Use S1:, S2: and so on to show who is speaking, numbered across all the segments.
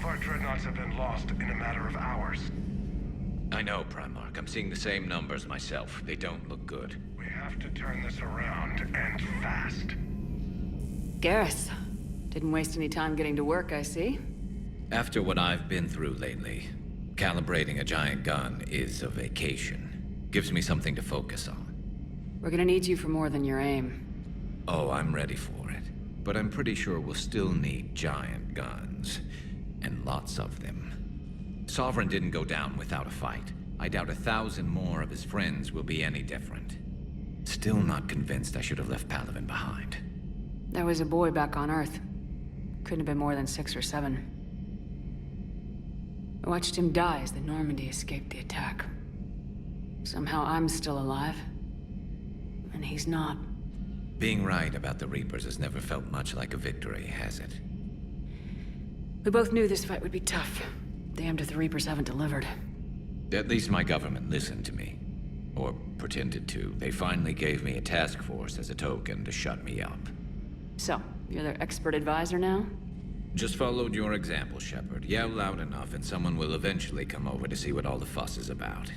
S1: of our dreadnoughts have been lost in a matter of hours.
S2: I know, Primarch. I'm seeing the same numbers myself. They don't look good.
S1: We have to turn this around, and fast.
S3: Garrus. Didn't waste any time getting to work, I see.
S2: After what I've been through lately, calibrating a giant gun is a vacation. Gives me something to focus on.
S3: We're gonna need you for more than your aim.
S2: Oh, I'm ready for it. But I'm pretty sure we'll still need giant guns. And lots of them. Sovereign didn't go down without a fight. I doubt 1,000 more of his friends will be any different. Still not convinced I should have left Palaven behind.
S3: There was a boy back on Earth. Couldn't have been more than 6 or 7. I watched him die as the Normandy escaped the attack. Somehow I'm still alive. And he's not.
S2: Being right about the Reapers has never felt much like a victory, has it?
S3: We both knew this fight would be tough. Damned if the Reapers haven't delivered.
S2: At least my government listened to me. Or pretended to. They finally gave me a task force as a token to shut me up.
S3: So, you're their expert advisor now?
S2: Just followed your example, Shepard. Yell loud enough and someone will eventually come over to see what all the fuss is about.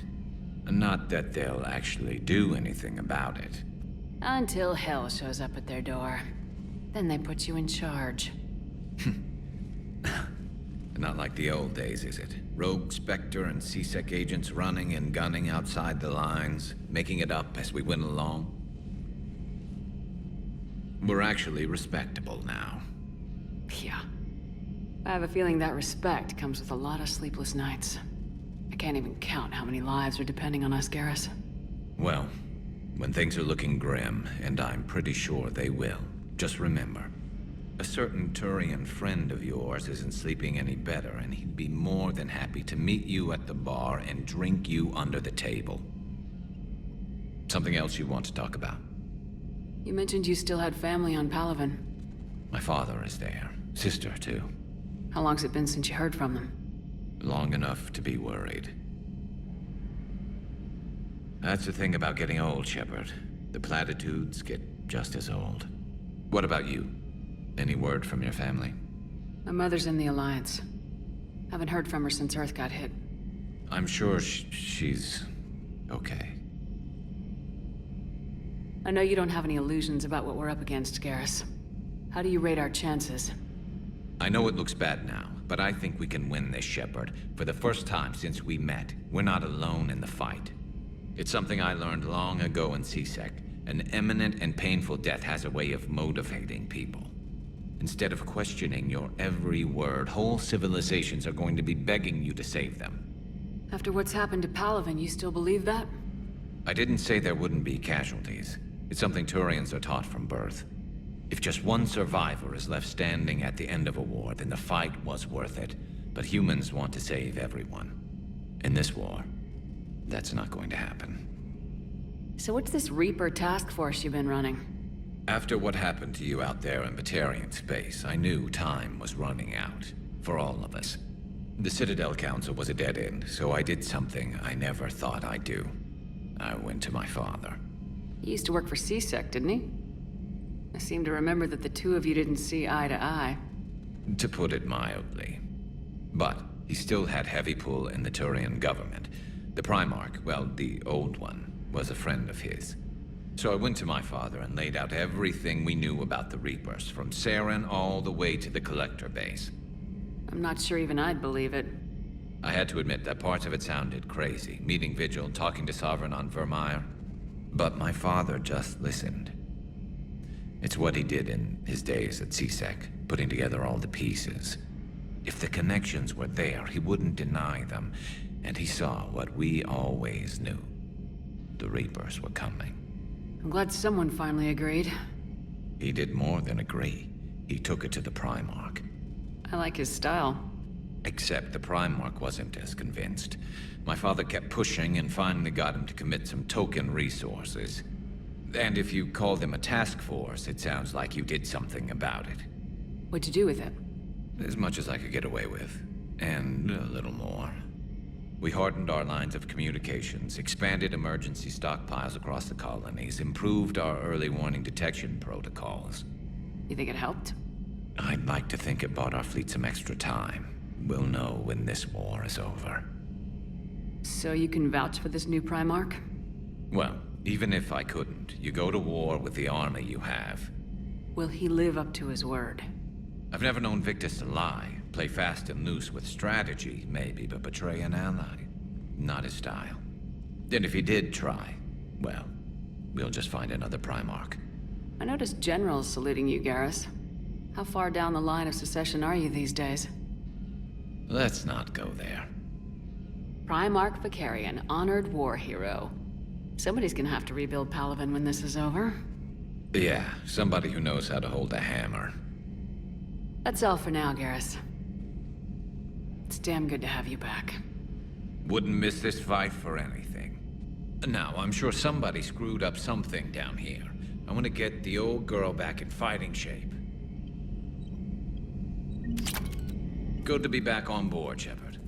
S2: Not that they'll actually do anything about it.
S3: Until hell shows up at their door. Then they put you in charge.
S2: Not like the old days, is it? Rogue Spectre and C-Sec agents running and gunning outside the lines, making it up as we went along. We're actually respectable now.
S3: Yeah. I have a feeling that respect comes with a lot of sleepless nights. I can't even count how many lives are depending on us, Garrus.
S2: Well, when things are looking grim, and I'm pretty sure they will, just remember, a certain Turian friend of yours isn't sleeping any better, and he'd be more than happy to meet you at the bar and drink you under the table. Something else you want to talk about?
S3: You mentioned you still had family on Palaven.
S2: My father is there. Sister, too.
S3: How long's it been since you heard from them?
S2: Long enough to be worried. That's the thing about getting old, Shepard. The platitudes get just as old. What about you? Any word from your family?
S3: My mother's in the Alliance. Haven't heard from her since Earth got hit.
S2: I'm sure she's okay.
S3: I know you don't have any illusions about what we're up against, Garrus. How do you rate our chances?
S2: I know it looks bad now, but I think we can win this, Shepard. For the first time since we met, we're not alone in the fight. It's something I learned long ago in C-Sec. An imminent and painful death has a way of motivating people. Instead of questioning your every word, whole civilizations are going to be begging you to save them.
S3: After what's happened to Palaven, you still believe that?
S2: I didn't say there wouldn't be casualties. It's something Turians are taught from birth. If just one survivor is left standing at the end of a war, then the fight was worth it. But humans want to save everyone. In this war, that's not going to happen.
S3: So what's this Reaper task force you've been running?
S2: After what happened to you out there in Vakarian space, I knew time was running out. For all of us. The Citadel Council was a dead end, so I did something I never thought I'd do. I went to my father.
S3: He used to work for C-Sec, didn't he? I seem to remember that the two of you didn't see eye to eye.
S2: To put it mildly. But he still had heavy pull in the Turian government. The Primarch, well, the old one, was a friend of his. So I went to my father and laid out everything we knew about the Reapers, from Saren all the way to the Collector base.
S3: I'm not sure even I'd believe it.
S2: I had to admit that parts of it sounded crazy, meeting Vigil, talking to Sovereign on Vermeer. But my father just listened. It's what he did in his days at C-Sec, putting together all the pieces. If the connections were there, he wouldn't deny them, and he saw what we always knew. The Reapers were coming.
S3: I'm glad someone finally agreed.
S2: He did more than agree. He took it to the Primarch.
S3: I like his style.
S2: Except the Primarch wasn't as convinced. My father kept pushing and finally got him to commit some token resources. And if you call them a task force, it sounds like you did something about it.
S3: What'd you do with it?
S2: As much as I could get away with. And a little more. We hardened our lines of communications, expanded emergency stockpiles across the colonies, improved our early warning detection protocols.
S3: You think it helped?
S2: I'd like to think it bought our fleet some extra time, we'll know when this war is over.
S3: So you can vouch for this new Primarch?
S2: Well, even if I couldn't, you go to war with the army you have.
S3: Will he live up to his word?
S2: I've never known Victus to lie. Play fast and loose with strategy, maybe, but betray an ally. Not his style. And if he did try, well, we'll just find another Primarch.
S3: I noticed generals saluting you, Garrus. How far down the line of succession are you these days?
S2: Let's not go there.
S3: Primarch Vakarian, honored war hero. Somebody's gonna have to rebuild Palaven when this is over.
S2: Yeah, somebody who knows how to hold a hammer.
S3: That's all for now, Garrus. It's damn good to have you back.
S2: Wouldn't miss this fight for anything. Now, I'm sure somebody screwed up something down here. I want to get the old girl back in fighting shape. Good to be back on board, Shepard.